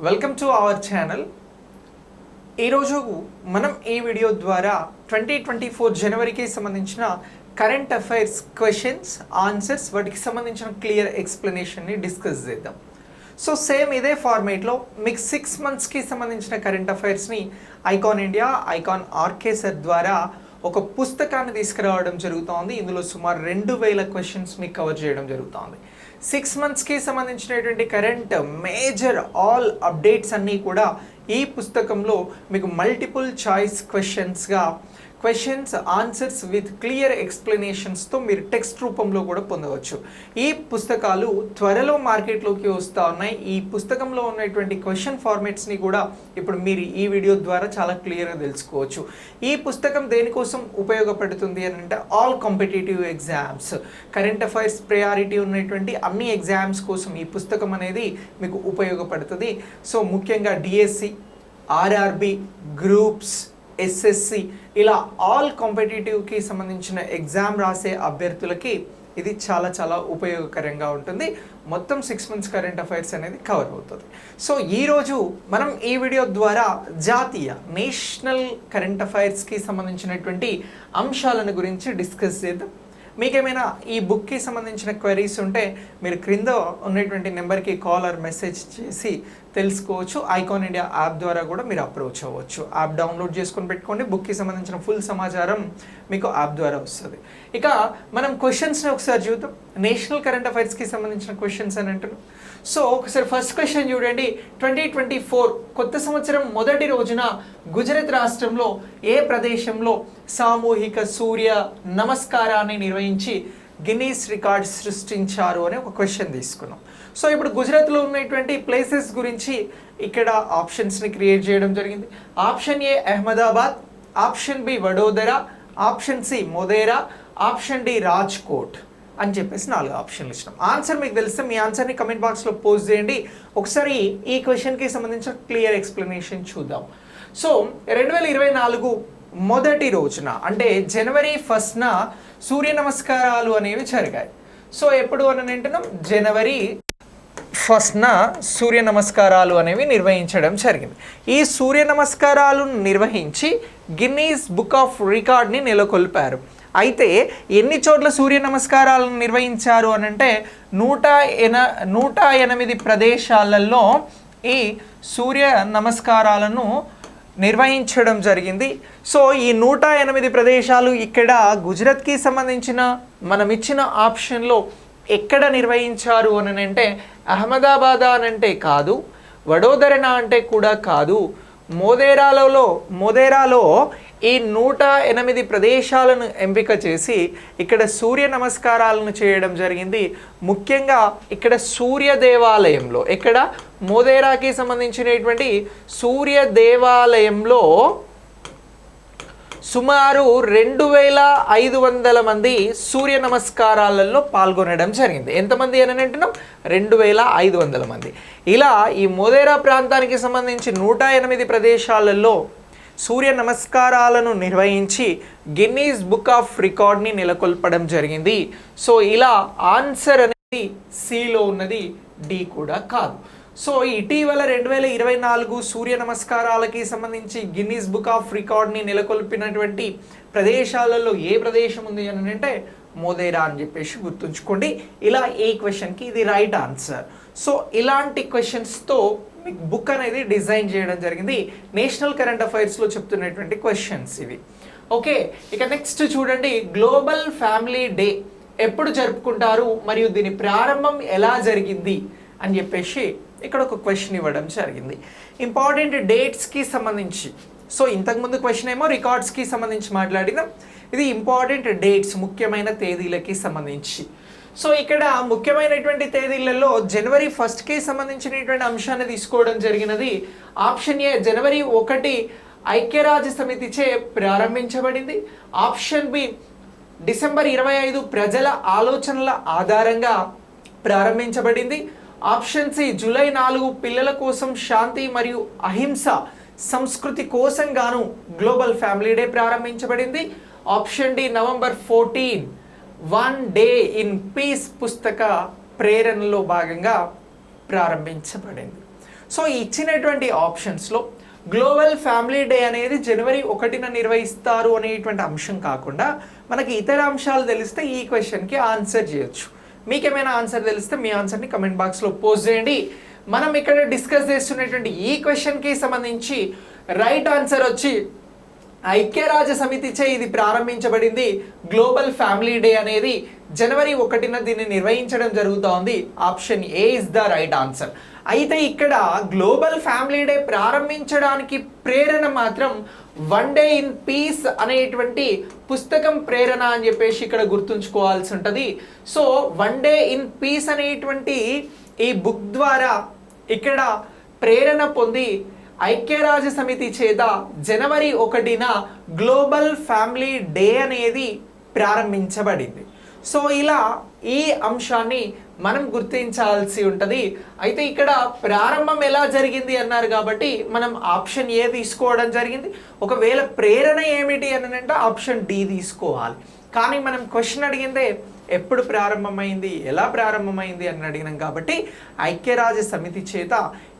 Welcome to our channel. ఈరోజు మనం ఈ వీడియో ద్వారా 2024 జనవరికి సంబంధించిన కరెంట్ అఫైర్స్ క్వశ్చన్స్ ఆన్సర్స్ వాటికి సంబంధించిన క్లియర్ ఎక్స్ప్లెనేషన్ని డిస్కస్ చేద్దాం. సో సేమ్ ఇదే ఫార్మేట్లో మీకు 6 monthsకి సంబంధించిన కరెంట్ అఫైర్స్ని ఐకాన్ ఇండియా, ఐకాన్ ఆర్కేసర్ ద్వారా ఒక పుస్తకాన్ని తీసుకురావడం జరుగుతోంది. ఇందులో సుమారు 2000 క్వశ్చన్స్ మీకు కవర్ చేయడం జరుగుతోంది. 6 monthsకి సంబంధించినటువంటి కరెంట్ మేజర్ ఆల్ అప్డేట్స్ అన్నీ కూడా ఈ పుస్తకంలో మీకు multiple choice questions answers with clear ఎక్స్ప్లెనేషన్స్తో మీరు టెక్స్ట్ రూపంలో కూడా పొందవచ్చు. ఈ పుస్తకాలు త్వరలో మార్కెట్లోకి వస్తూ ఉన్నాయి. ఈ పుస్తకంలో ఉన్నటువంటి క్వశ్చన్ ఫార్మేట్స్ని కూడా ఇప్పుడు మీరు ఈ వీడియో ద్వారా చాలా క్లియర్గా తెలుసుకోవచ్చు. ఈ పుస్తకం దేనికోసం ఉపయోగపడుతుంది అని అంటే all competitive exams, current affairs priority ఉన్నటువంటి అన్ని ఎగ్జామ్స్ కోసం ఈ పుస్తకం అనేది మీకు ఉపయోగపడుతుంది. సో ముఖ్యంగా డిఎస్సి, ఆర్ఆర్బి, గ్రూప్స్, ఎస్ఎస్సి ఇలా ఆల్ కాంపిటేటివ్కి సంబంధించిన ఎగ్జామ్ రాసే అభ్యర్థులకి ఇది చాలా చాలా ఉపయోగకరంగా ఉంటుంది. మొత్తం 6 months కరెంట్ అఫైర్స్ అనేది కవర్ అవుతుంది. సో ఈరోజు మనం ఈ వీడియో ద్వారా జాతీయ నేషనల్ కరెంట్ అఫైర్స్కి సంబంధించినటువంటి అంశాలను గురించి డిస్కస్ చేద్దాం. మీకేమైనా ఈ బుక్కి సంబంధించిన క్వెరీస్ ఉంటే మీరు క్రింద ఉన్నటువంటి నెంబర్కి కాల్ ఆర్ మెసేజ్ చేసి తెలుసుకోవచ్చు. ఐకాన్ ఇండియా యాప్ ద్వారా కూడా మీరు అప్రోచ్ అవ్వచ్చు. యాప్ డౌన్లోడ్ చేసుకొని పెట్టుకోండి. బుక్కి సంబంధించిన ఫుల్ సమాచారం మీకు యాప్ ద్వారా వస్తుంది. ఇక మనం క్వశ్చన్స్ని ఒకసారి చూద్దాం. నేషనల్ కరెంట్ అఫైర్స్కి సంబంధించిన క్వశ్చన్స్ అని అంటున్నాం. సో ఒకసారి ఫస్ట్ క్వశ్చన్ చూడండి. 2024 కొత్త సంవత్సరం మొదటి రోజున గుజరాత్ రాష్ట్రంలో ఏ ప్రదేశంలో సామూహిక సూర్య నమస్కారాన్ని నిర్వహించి గిన్నీస్ రికార్డ్ సృష్టించారు అనే ఒక క్వశ్చన్ తీసుకున్నాం. సో ఇప్పుడు గుజరాత్లో ఉన్నటువంటి ప్లేసెస్ గురించి ఇక్కడ ఆప్షన్స్ని క్రియేట్ చేయడం జరిగింది. Option A Ahmedabad, option B Vadodara, option C Modhera, option D Rajkot అని చెప్పేసి 4 ఆప్షన్లు ఇచ్చినాం. ఆన్సర్ మీకు తెలిస్తే మీ ఆన్సర్ని కమెంట్ బాక్స్లో పోస్ట్ చేయండి. ఒకసారి ఈ క్వశ్చన్కి సంబంధించిన క్లియర్ ఎక్స్ప్లెనేషన్ చూద్దాం. సో 2024 మొదటి రోజున అంటే జనవరి 1న సూర్య నమస్కారాలు అనేవి జరిగాయి. సో ఎప్పుడు అని అంటున్నాం, జనవరి 1న సూర్య నమస్కారాలు అనేవి నిర్వహించడం జరిగింది. ఈ సూర్య నమస్కారాలను నిర్వహించి గిన్నీస్ బుక్ ఆఫ్ రికార్డ్ని నెలకొల్పారు. అయితే ఎన్ని చోట్ల సూర్య నమస్కారాలను నిర్వహించారు అని అంటే 108 ప్రదేశాలలో ఈ సూర్య నమస్కారాలను నిర్వహించడం జరిగింది. సో ఈ 108 ప్రదేశాలు ఇక్కడ గుజరాత్కి సంబంధించిన మనం ఇచ్చిన ఆప్షన్లో ఎక్కడ నిర్వహించారు అని అంటే అహ్మదాబాద్ అనంటే కాదు, వడోదరనా అంటే కూడా కాదు, మొదేరాలో ఈ 108 ప్రదేశాలను ఎంపిక చేసి ఇక్కడ సూర్య నమస్కారాలను చేయడం జరిగింది. ముఖ్యంగా ఇక్కడ సూర్య దేవాలయంలో, ఇక్కడ మొదేరాకి సంబంధించినటువంటి సూర్య దేవాలయంలో సుమారు 2500 మంది సూర్య నమస్కారాలలో పాల్గొనడం జరిగింది. ఎంతమంది అని అంటున్నాం, 2500 మంది. ఇలా ఈ మొదేరా ప్రాంతానికి సంబంధించి 108 ప్రదేశాలలో సూర్య నమస్కారాలను నిర్వహించి గిన్నీస్ బుక్ ఆఫ్ రికార్డ్ని నెలకొల్పడం జరిగింది. సో ఇలా ఆన్సర్ అనేది సిలో ఉన్నది, డి కూడా కాదు. సో ఇటీవల 2024 సూర్య నమస్కారాలకి సంబంధించి గిన్నీస్ బుక్ ఆఫ్ రికార్డ్ని నెలకొల్పినటువంటి ప్రదేశాలలో ఏ ప్రదేశం ఉంది అని అంటే మొదేరా అని చెప్పేసి గుర్తుంచుకోండి. ఇలా ఈ క్వశ్చన్కి ఇది రైట్ ఆన్సర్. సో ఇలాంటి క్వశ్చన్స్తో మీకు బుక్ అనేది డిజైన్ చేయడం జరిగింది. నేషనల్ కరెంట్ అఫైర్స్లో చెప్తున్నటువంటి క్వశ్చన్స్ ఇవి. ఓకే, ఇక నెక్స్ట్ చూడండి. గ్లోబల్ ఫ్యామిలీ డే ఎప్పుడు జరుపుకుంటారు మరియు దీని ప్రారంభం ఎలా జరిగింది అని చెప్పేసి ఇక్కడ ఒక క్వశ్చన్ ఇవ్వడం జరిగింది. ఇంపార్టెంట్ డేట్స్కి సంబంధించి. సో ఇంతకుముందు క్వశ్చన్ ఏమో రికార్డ్స్కి సంబంధించి మాట్లాడినాం. ఇది ఇంపార్టెంట్ డేట్స్, ముఖ్యమైన తేదీలకి సంబంధించి. సో ఇక్కడ ముఖ్యమైనటువంటి తేదీలలో జనవరి 1కి సంబంధించినటువంటి అంశాన్ని తీసుకోవడం జరిగినది. ఆప్షన్ ఏ జనవరి 1 ఐక్యరాజ్య సమితిచే ప్రారంభించబడింది. ఆప్షన్ బి డిసెంబర్ 25 ప్రజల ఆలోచనల ఆధారంగా ప్రారంభించబడింది. ఆప్షన్ సి జూలై 4 పిల్లల కోసం శాంతి మరియు అహింస సంస్కృతి కోసం గాను గ్లోబల్ ఫ్యామిలీ డే ప్రారంభించబడింది. Option D November 14 one day in peace పుస్తక ప్రేరణలో భాగంగా ప్రారంభించబడింది. సో ఇచ్చినటువంటి ఆప్షన్స్లో గ్లోబల్ ఫ్యామిలీ డే అనేది జనవరి 1న నిర్వహిస్తారు అనేటువంటి అంశం కాకుండా మనకి ఇతర అంశాలు తెలిస్తే ఈ క్వశ్చన్కి ఆన్సర్ చేయొచ్చు. మీకేమైనా ఆన్సర్ తెలిస్తే మీ ఆన్సర్ని కమెంట్ బాక్స్లో పోస్ట్ చేయండి. మనం ఇక్కడ డిస్కస్ చేస్తున్నటువంటి ఈ క్వశ్చన్కి సంబంధించి రైట్ ఆన్సర్ వచ్చి ఐక్యరాజ్య సమితిచే ఇది ప్రారంభించబడింది. గ్లోబల్ ఫ్యామిలీ డే అనేది జనవరి 1న దీన్ని నిర్వహించడం జరుగుతోంది. Option A is the right answer. అయితే ఇక్కడ గ్లోబల్ ఫ్యామిలీ డే ప్రారంభించడానికి ప్రేరణ మాత్రం వన్ డే ఇన్ పీస్ అనేటువంటి పుస్తకం ప్రేరణ అని చెప్పేసి ఇక్కడ గుర్తుంచుకోవాల్సి ఉంటుంది. So one day in piece అనేటువంటి ఈ బుక్ ద్వారా ఇక్కడ ప్రేరణ పొంది ఐక్యరాజ్య సమితి చేత జనవరి 1న గ్లోబల్ ఫ్యామిలీ డే అనేది ప్రారంభించబడింది. సో ఇలా ఈ అంశాన్ని మనం గుర్తించాల్సి ఉంటుంది. అయితే ఇక్కడ ప్రారంభం ఎలా జరిగింది అన్నారు కాబట్టి మనం ఆప్షన్ ఏ తీసుకోవడం జరిగింది. ఒకవేళ ప్రేరణ ఏమిటి అని అంటే ఆప్షన్ డి తీసుకోవాలి. కానీ మనం క్వశ్చన్ అడిగిందే ఎప్పుడు ప్రారంభమైంది, ఎలా ప్రారంభమైంది అని అడిగినాం కాబట్టి ఐక్యరాజ్య సమితి చేత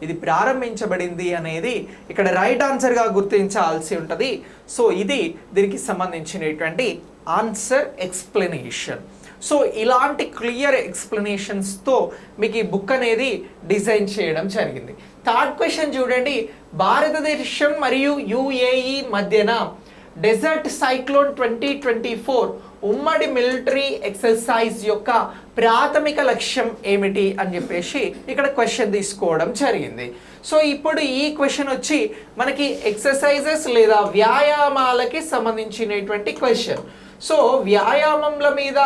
ఇది ప్రారంభించబడింది అనేది ఇక్కడ రైట్ ఆన్సర్గా గుర్తించాల్సి ఉంటుంది. సో ఇది దీనికి సంబంధించినటువంటి ఆన్సర్ ఎక్స్ప్లెనేషన్. సో ఇలాంటి క్లియర్ ఎక్స్ప్లెనేషన్స్తో మీకు ఈ బుక్ అనేది డిజైన్ చేయడం జరిగింది. థర్డ్ క్వశ్చన్ చూడండి. భారతదేశం మరియు యుఏఈ మధ్యన డెజర్ట్ సైక్లోన్ 2024 ఉమ్మడి మిలిటరీ ఎక్సర్సైజ్ యొక్క ప్రాథమిక లక్ష్యం ఏమిటి అని చెప్పేసి ఇక్కడ క్వశ్చన్ తీసుకోవడం జరిగింది. సో ఇప్పుడు ఈ క్వశ్చన్ వచ్చి మనకి ఎక్సర్సైజెస్ లేదా వ్యాయామాలకి సంబంధించినటువంటి క్వశ్చన్. సో వ్యాయామంల మీద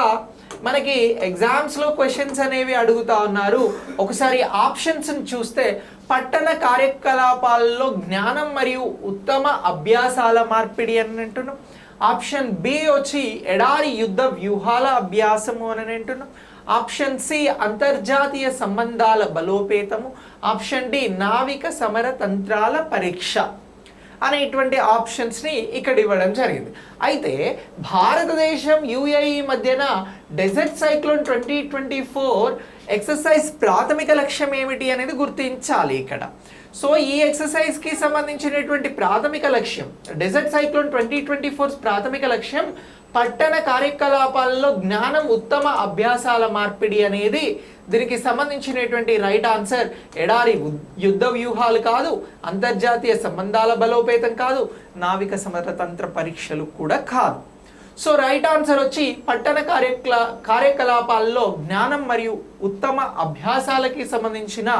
మనకి ఎగ్జామ్స్లో క్వశ్చన్స్ అనేవి అడుగుతా ఉన్నారు. ఒకసారి ఆప్షన్స్ని చూస్తే పట్టణ కార్యకలాపాల్లో జ్ఞానం మరియు ఉత్తమ అభ్యాసాల మార్పిడి అని అంటున్నాం. ఆప్షన్ బి వచ్చి ఎడారి యుద్ధ వ్యూహాల అభ్యాసము అని అంటున్నాం. ఆప్షన్ సి అంతర్జాతీయ సంబంధాల బలోపేతము. ఆప్షన్ డి నావిక సమర తంత్రాల పరీక్ష అనేటువంటి ఆప్షన్స్ని ఇక్కడ ఇవ్వడం జరిగింది. అయితే భారతదేశం యుఏఈ మధ్యన డెజర్ట్ సైక్లోన్ 2024 ఎక్సర్సైజ్ ప్రాథమిక లక్ష్యం ఏమిటి అనేది గుర్తించాలి ఇక్కడ. సో ఈ ఎక్సర్సైజ్కి సంబంధించినటువంటి ప్రాథమిక లక్ష్యం డెజర్ట్ సైక్లోన్ 2024 ప్రాథమిక లక్ష్యం పట్టణ కార్యకలాపాల్లో జ్ఞానం ఉత్తమ అభ్యాసాల మార్పిడి అనేది దీనికి సంబంధించినటువంటి రైట్ ఆన్సర్. ఎడారి యుద్ధ వ్యూహాలు కాదు, అంతర్జాతీయ సంబంధాల బలోపేతం కాదు, నావిక సమరతంత్ర పరీక్షలు కూడా కాదు. సో రైట్ ఆన్సర్ వచ్చి పట్టణ కార్యకలాపాల్లో జ్ఞానం మరియు ఉత్తమ అభ్యాసాలకి సంబంధించిన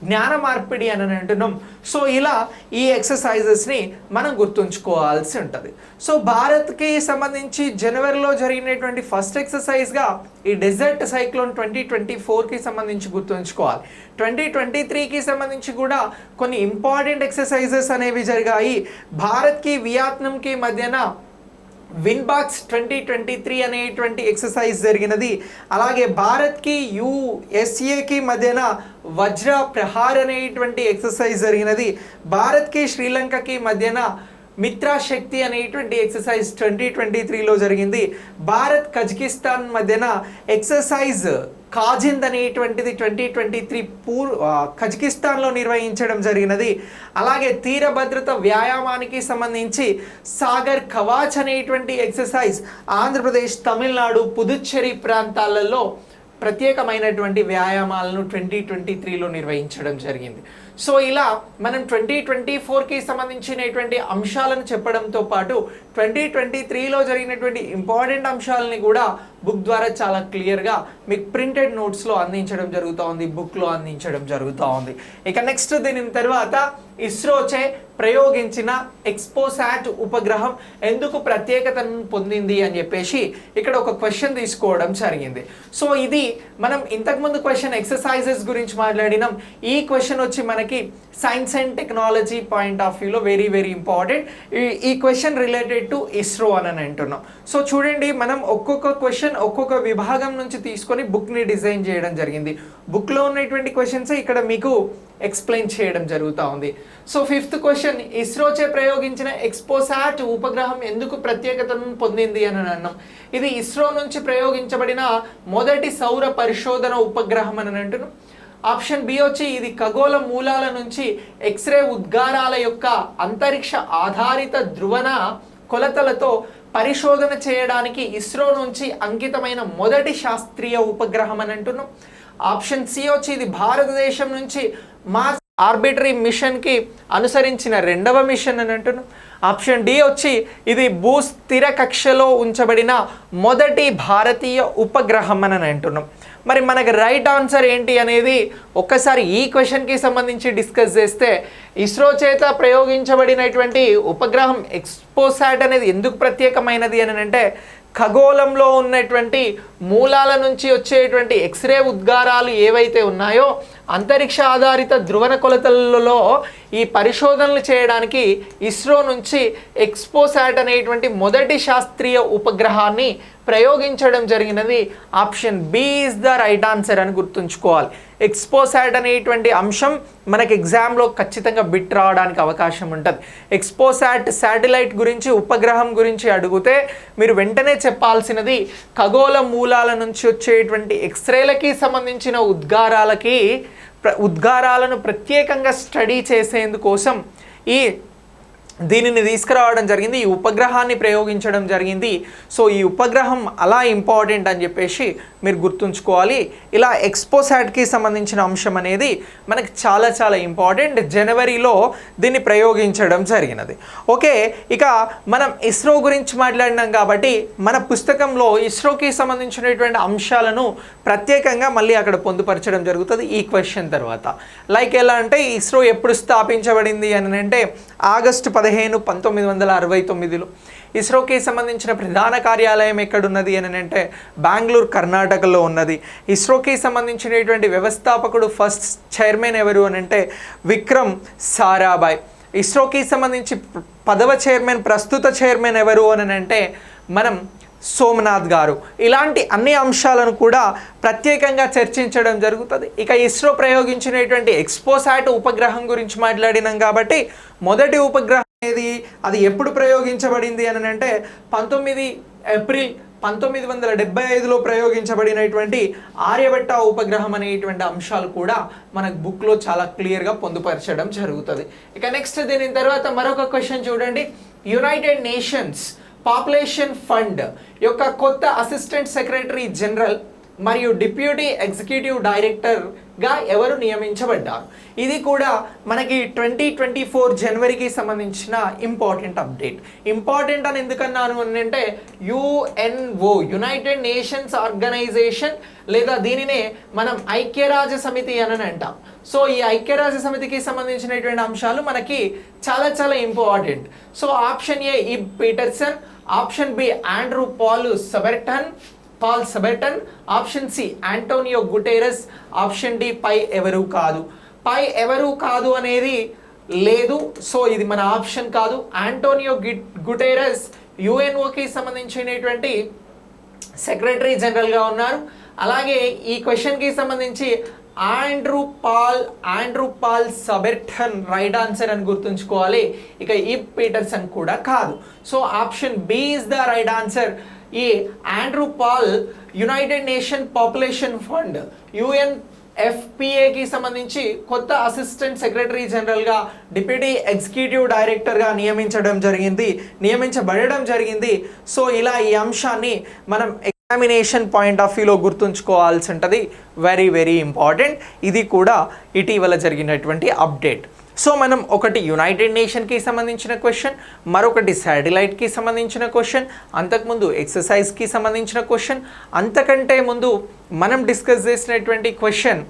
జ్ఞాన మార్పిడి అని అంటున్నాం. సో ఇలా ఈ ఎక్సర్సైజెస్ని మనం గుర్తుంచుకోవాల్సి ఉంటుంది. సో భారత్కి సంబంధించి జనవరిలో జరిగినటువంటి ఫస్ట్ ఎక్సర్సైజ్గా ఈ డెజర్ట్ సైక్లోన్ 2024కి సంబంధించి గుర్తుంచుకోవాలి. 2023కి సంబంధించి కూడా కొన్ని ఇంపార్టెంట్ ఎక్సర్సైజెస్ అనేవి జరిగాయి. భారత్కి వియత్నాంకి మధ్యన విన్బాక్స్ 2023 అనేటువంటి ఎక్సర్సైజ్ జరిగినది. అలాగే భారత్కి యుఎస్ఏకి మధ్యన వజ్ర ప్రహార్ అనేటువంటి ఎక్సర్సైజ్ జరిగినది. భారత్కి శ్రీలంకకి మధ్యన మిత్రాశక్తి అనేటువంటి ఎక్సర్సైజ్ 2023లో జరిగింది. భారత్ కజకిస్తాన్ మధ్యన ఎక్సర్సైజ్ కాజింద్ అనేటువంటిది 2023 కజకిస్తాన్లో నిర్వహించడం జరిగినది. అలాగే తీర భద్రత వ్యాయామానికి సంబంధించి సాగర్ కవాచ్ అనేటువంటి ఎక్సర్సైజ్ ఆంధ్రప్రదేశ్, తమిళనాడు, పుదుచ్చేరి ప్రాంతాలలో ప్రత్యేకమైనటువంటి వ్యాయామాలను 2023లో నిర్వహించడం జరిగింది. సో ఇలా మనం 2024కి సంబంధించినటువంటి అంశాలను చెప్పడంతో పాటు 2023లో జరిగినటువంటి ఇంపార్టెంట్ అంశాలని కూడా బుక్ ద్వారా చాలా క్లియర్గా మీకు ప్రింటెడ్ నోట్స్లో అందించడం జరుగుతూ ఉంది, బుక్లో అందించడం జరుగుతూ ఉంది. ఇక నెక్స్ట్ దీని తర్వాత ఇస్రోచే ప్రయోగించిన ఎక్స్పోసాట్ ఉపగ్రహం ఎందుకు ప్రత్యేకతను పొందింది అని చెప్పేసి ఇక్కడ ఒక క్వశ్చన్ తీసుకోవడం జరిగింది. సో ఇది మనం ఇంతకుముందు క్వశ్చన్ ఎక్సర్సైజెస్ గురించి మాట్లాడినాం. ఈ క్వశ్చన్ వచ్చి మనకి science and technology point of వ్యూలో వెరీ వెరీ ఇంపార్టెంట్. ఈ క్వశ్చన్ రిలేటెడ్ టు ఇస్రో అని అంటున్నాం. సో చూడండి, మనం ఒక్కొక్క క్వశ్చన్ ఒక్కొక్క విభాగం నుంచి తీసుకొని బుక్ని డిజైన్ చేయడం జరిగింది. బుక్లో ఉన్నటువంటి క్వశ్చన్స్ ఇక్కడ మీకు ఎక్స్ప్లెయిన్ చేయడం జరుగుతూ ఉంది. సో ఫిఫ్త్ క్వశ్చన్, ఇస్రోచే ప్రయోగించిన ఎక్స్పోసాట్ ఉపగ్రహం ఎందుకు ప్రత్యేకతను పొందింది అని అన్నాం. ఇది ఇస్రో నుంచి ప్రయోగించబడిన మొదటి సౌర పరిశోధన ఉపగ్రహం అని అంటున్నాం. ఆప్షన్ బి వచ్చి ఇది ఖగోళ మూలాల నుంచి ఎక్స్రే ఉద్గారాల యొక్క అంతరిక్ష ఆధారిత ధ్రువణ కొలతలతో పరిశోధన చేయడానికి ఇస్రో నుంచి అంకితమైన మొదటి శాస్త్రీయ ఉపగ్రహం అని అంటున్నాం. ఆప్షన్ సి వచ్చి ఇది భారతదేశం నుంచి మార్స్ ఆర్బిటరీ మిషన్కి అనుసరించిన రెండవ మిషన్ అని అంటున్నాం. ఆప్షన్ డి వచ్చి ఇది భూస్థిర కక్షలో ఉంచబడిన మొదటి భారతీయ ఉపగ్రహం అని అంటున్నాం. మరి మనకి రైట్ ఆన్సర్ ఏంటి అనేది ఒక్కసారి ఈ క్వశ్చన్కి సంబంధించి డిస్కస్ చేస్తే, ఇస్రో చేత ప్రయోగించబడినటువంటి ఉపగ్రహం ఎక్స్పోసాట్ అనేది ఎందుకు ప్రత్యేకమైనది అని అంటే, ఖగోళంలో ఉన్నటువంటి మూలాల నుంచి వచ్చేటువంటి ఎక్స్రే ఉద్గారాలు ఏవైతే ఉన్నాయో అంతరిక్ష ఆధారిత ధ్రువణ కొలతలలో ఈ పరిశోధనలు చేయడానికి ఇస్రో నుంచి ఎక్స్పోసాట్ అనేటువంటి మొదటి శాస్త్రీయ ఉపగ్రహాన్ని ప్రయోగించడం జరిగినది. Option B is the right answer అని గుర్తుంచుకోవాలి. ఎక్స్పోసాట్ అనేటువంటి అంశం మనకి ఎగ్జామ్లో ఖచ్చితంగా బిట్ రావడానికి అవకాశం ఉంటుంది. ఎక్స్పోసాట్ శాటిలైట్ గురించి, ఉపగ్రహం గురించి అడిగితే మీరు వెంటనే చెప్పాల్సినది ఖగోళ మూలాల నుంచి వచ్చేటువంటి ఎక్స్రేలకి సంబంధించిన ఉద్గారాలను ప్రత్యేకంగా స్టడీ చేసేందుకోసం దీనిని తీసుకురావడం జరిగింది, ఈ ఉపగ్రహాన్ని ప్రయోగించడం జరిగింది. సో ఈ ఉపగ్రహం అలా ఇంపార్టెంట్ అని చెప్పేసి మీరు గుర్తుంచుకోవాలి. ఇలా ఎక్స్పోసాట్కి సంబంధించిన అంశం అనేది మనకి చాలా చాలా ఇంపార్టెంట్. జనవరిలో దీన్ని ప్రయోగించడం జరిగినది. ఓకే, ఇక మనం ఇస్రో గురించి మాట్లాడినాం కాబట్టి మన పుస్తకంలో ఇస్రోకి సంబంధించినటువంటి అంశాలను ప్రత్యేకంగా మళ్ళీ అక్కడ పొందుపరచడం జరుగుతుంది ఈ క్వశ్చన్ తర్వాత. లైక్ ఎలా అంటే, ఇస్రో ఎప్పుడు స్థాపించబడింది అని అంటే ఆగస్టు 15, 1969లో. ఇస్రోకి సంబంధించిన ప్రధాన కార్యాలయం ఎక్కడున్నది అని అంటే బెంగళూరు, కర్ణాటకలో ఉన్నది. ఇస్రోకి సంబంధించినటువంటి వ్యవస్థాపకుడు ఫస్ట్ చైర్మన్ ఎవరు అని అంటే విక్రమ్ సారాభాయ్. ఇస్రోకి సంబంధించి 10వ చైర్మన్, ప్రస్తుత చైర్మన్ ఎవరు అని అంటే మనం సోమనాథ్ గారు. ఇలాంటి అన్ని అంశాలను కూడా ప్రత్యేకంగా చర్చించడం జరుగుతుంది. ఇక ఇస్రో ప్రయోగించినటువంటి ఎక్స్పోసాట్ ఉపగ్రహం గురించి మాట్లాడినాం కాబట్టి మొదటి ఉపగ్రహం అనేది అది ఎప్పుడు ప్రయోగించబడింది అని అంటే 19 ఏప్రిల్ 1975లో ప్రయోగించబడినటువంటి ఆర్యభట్ట ఉపగ్రహం అనేటువంటి అంశాలు కూడా మనకు బుక్లో చాలా క్లియర్గా పొందుపరచడం జరుగుతుంది. ఇక నెక్స్ట్ దీని తర్వాత మరొక క్వశ్చన్ చూడండి. యునైటెడ్ నేషన్స్ పాపులేషన్ ఫండ్ యొక్క కొత్త అసిస్టెంట్ సెక్రటరీ జనరల్ మరియు డిప్యూటీ ఎగ్జిక్యూటివ్ డైరెక్టర్గా ఎవరు నియమించబడ్డారు? ఇది కూడా మనకి 2024 జనవరికి సంబంధించిన ఇంపార్టెంట్ అప్డేట్. ఇంపార్టెంట్ అని ఎందుకన్నాను అంటే యుఎన్ఓ, యునైటెడ్ నేషన్స్ ఆర్గనైజేషన్, లేదా దీనినే మనం ఐక్యరాజ్య సమితి అని అంటాం. సో ఈ ఐక్యరాజ్య సమితికి సంబంధించినటువంటి అంశాలు మనకి చాలా చాలా important. So option A Ib Petersen, option B Andrew Paul Saberton, option C Antonio Guterres, option D పై ఎవరు కాదు అనేది లేదు. సో ఇది మన ఆప్షన్ కాదు. ఆంటోనియో గుటెరస్ యుఎన్ఓకి సంబంధించినటువంటి సెక్రటరీ జనరల్గా ఉన్నారు. అలాగే ఈ క్వశ్చన్కి సంబంధించి Andrew Paul Saberton right answer అని గుర్తుంచుకోవాలి. ఇక ఇబ్ పీటర్సన్ కూడా కాదు. So option B is the right answer. ఈ Andrew Paul United Nation Population Fund UNFPAకి సంబంధించి కొత్త అసిస్టెంట్ సెక్రటరీ జనరల్గా, డిప్యూటీ ఎగ్జిక్యూటివ్ డైరెక్టర్గా నియమించబడడం జరిగింది. సో ఇలా ఈ అంశాన్ని మనం ఎగ్జామినేషన్ పాయింట్ ఆఫ్ వ్యూలో గుర్తుంచుకోవాల్సి ఉంటుంది. Very very important. ఇది కూడా ఇటీవల జరిగినటువంటి అప్డేట్. సో మనం ఒకటి యునైటెడ్ నేషన్కి సంబంధించిన క్వశ్చన్, మరొకటి శాటిలైట్కి సంబంధించిన క్వశ్చన్, అంతకుముందు ఎక్సర్సైజ్కి సంబంధించిన క్వశ్చన్, అంతకంటే ముందు మనం డిస్కస్ చేసినటువంటి క్వశ్చన్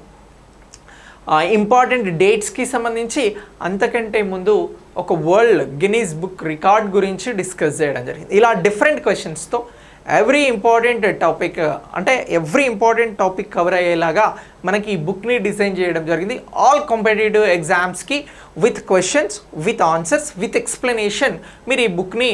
ఇంపార్టెంట్ డేట్స్కి సంబంధించి, అంతకంటే ముందు ఒక వరల్డ్ గిన్నీస్ బుక్ రికార్డ్ గురించి డిస్కస్ చేయడం జరిగింది. ఇలా డిఫరెంట్ క్వశ్చన్స్తో ఎవ్రీ ఇంపార్టెంట్ టాపిక్ కవర్ అయ్యేలాగా మనకి ఈ బుక్ని డిజైన్ చేయడం జరిగింది. ఆల్ కాంపిటేటివ్ ఎగ్జామ్స్కి with questions, with answers, with explanation మీరు ఈ బుక్ని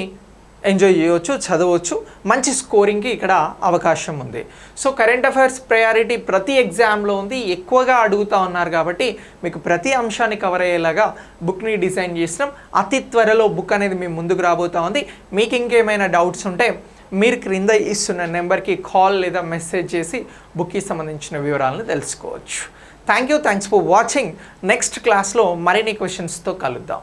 ఎంజాయ్ చేయవచ్చు, చదవచ్చు. మంచి స్కోరింగ్కి ఇక్కడ అవకాశం ఉంది. సో కరెంట్ అఫైర్స్ ప్రయారిటీ ప్రతి ఎగ్జామ్లో ఉంది, ఎక్కువగా అడుగుతూ ఉన్నారు కాబట్టి మీకు ప్రతి అంశాన్ని కవర్ అయ్యేలాగా బుక్ని డిజైన్ చేసినాం. అతి త్వరలో బుక్ అనేది మీ ముందుకు రాబోతూ ఉంది. మీకు ఇంకేమైనా డౌట్స్ ఉంటే మీరు క్రింద ఇస్తున్న నెంబర్కి కాల్ లేదా మెసేజ్ చేసి బుక్కి సంబంధించిన వివరాలను తెలుసుకోవచ్చు. Thanks for watching. నెక్స్ట్ క్లాస్లో మరిన్ని క్వశ్చన్స్తో కలుద్దాం.